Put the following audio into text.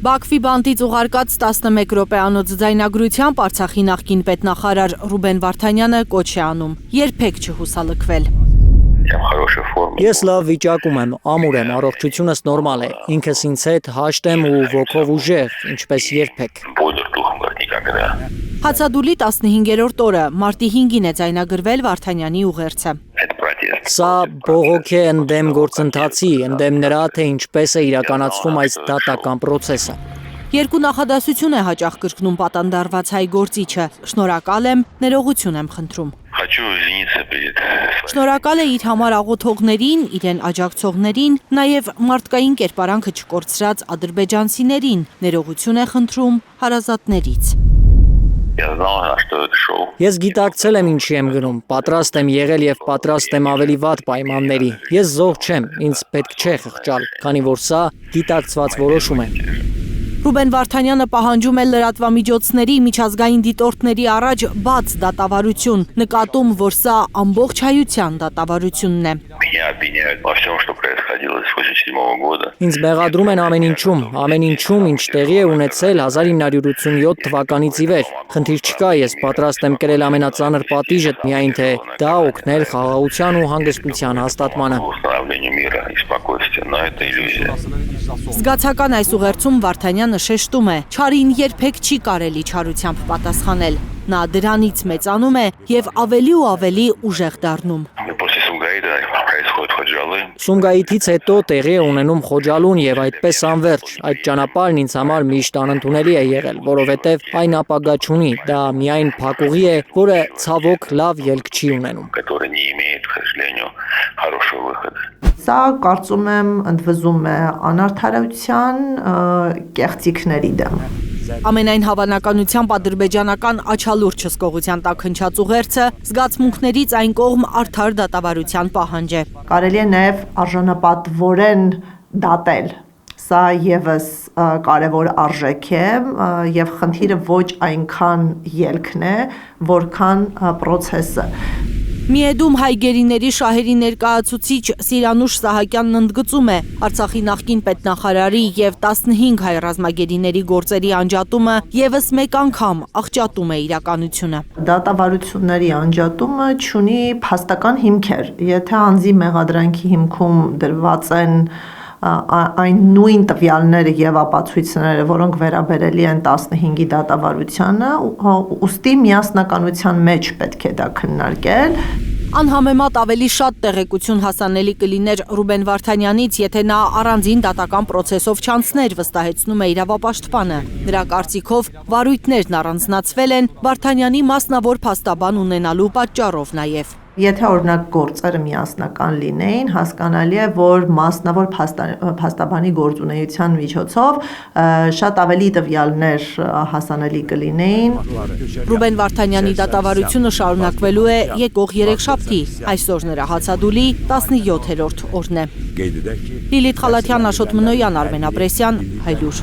Բաքվի բանտից ուղարկած 11 րոպեանոց ձայնագրությամբ Արցախի նախկին պետնախարար Ռուբեն Վարդանյանը կոչ է անում երբեք չհուսալքվել։ Ես լավ վիճակում եմ, ամուր եմ, առողջությունս նորմալ է, ինքս ինձ հետ հաշտ եմ ու ոգով ուժեղ, ինչպես երբեք։ Հացադուլի 15-րդ օրը մարտի 5-ին է ձայնագրվել Վարդանյանի ուղերձը։ Սա բողոք է ընդդեմ գործընթացի, ընդդեմ նրա, թե ինչպես է իրականացվում այս դատական պրոցեսը։ Երկու նախադասություն է հաճախ կրկնում պատանդարված հայ գործիչը. շնորհակալ եմ, ներողություն եմ խնդրում։ Շնորհակալ է իր համար աղոթողներին, իրեն աջակցողներին, նաև մարդկային կերպարանքը չկորցրած ադրբեջանցիներին, ներողություն է խնդրում հարազատներից։ Ես գիտակցել եմ ինչի եմ գնում, պատրաստ եմ եղել եւ պատրաստ եմ ավելի վատ պայմանների։ Ես զոհ չեմ, ինձ պետք չէ խղճալ, քանի որ սա գիտակցված որոշում է։ Ռուբեն Վարդանյանը պահանջում է լրատվամիջոցների, միջազգային դիտորդների առաջ բաց դատավարություն, նկատում, որ սա ամբողջ հայության դատավարությունն է։ Ինձ մեղադրում են ամեն ինչում, ինչ տեղի է ունեցել 1987 թվականից ի վեր։ Խնդիր չկա, ես պատրաստ եմ կրել ամենածանր պատիժը, միայն թե դա օգներ խաղաղության ու հանգստության հաստատմանը։ Զգացական այս ուղերձում Վարդանյանը շեշտում է, չարին երբեք չի կարելի չարությամբ պատասխանել։ Նա դրանից մեծանում է եւ ավելի ու ավելի ուժեղ դառնում։ Սումգայիթից հետո տեղի է ունենում Խոջալուն եւ այդպես անverջ։ Այդ ճանապարհն ինձ համար միշտ անընդունելի է եղել, որովհետեւ այն ապագա չունի, դա միայն փակուղի է, որը ցավոք լավ ելք չի ունենում։ Սա կարծում եմ ընդվզում է անարդարության կեղծիքների դեմ։ Ամենայն հավանականությամբ ադրբեջանական աչալուրջ հսկողության տակ հնչած ուղերձը զգացմունքներից այն կողմ արդար դատավարության պահանջ է։ Կարելի է նաև արժանապատվորեն դատել։ Սա եւս կարևոր արժեք է եւ խնդիրը ոչ այնքան ելքն է, որքան process-ը։ Միեդում հայ գերիների շահերի ներկայացուցիչ Սիրանուշ Սահակյանն ընդգծում է Արցախի նախկին պետնախարարի եւ 15 հայ ռազմագերիների գործերի անջատումը եւս մեկ անգամ աղճատում է իրականությունը։ Դատավարությունների անջատումը ունի փաստական հիմքեր։ Եթե անձի մեղադրանքի հիմքում դրված են այն նույն տվյալները եւ ապացույցները, որոնք վերաբերելի են 15-ի դատավարությանը, ուստի միասնականության մեջ պետք է դա քննարկել։ Անհամեմատ ավելի շատ տեղեկություն հասանելի կլիներ Ռուբեն Վարդանյանից, եթե նա առանձին դատական պրոցեսով չանցներ, վստահեցնում է իրավապաշտպանը։ Նրա կարծիքով վարույթներն առանձնացվել են Վարդանյանի մասնավոր փաստաբան ունենալու պատճառով նաև։ Եթե օրինակ գործերը միասնական լինեին, հասկանալի է, որ մասնավոր փաստաբանի գործունեության միջոցով շատ ավելի տվյալներ հասանելի կլինեին։ Ռուբեն Վարդանյանի դատավարությունը շարունակվելու է եկող երեքշաբթի, այսօր նրա հացադուլի 17-րդ օրն է։ Լիլիթ Խալաթյան, Աշոտ Մնոյան, Արմեն Ապրեսյան, Հայլուր։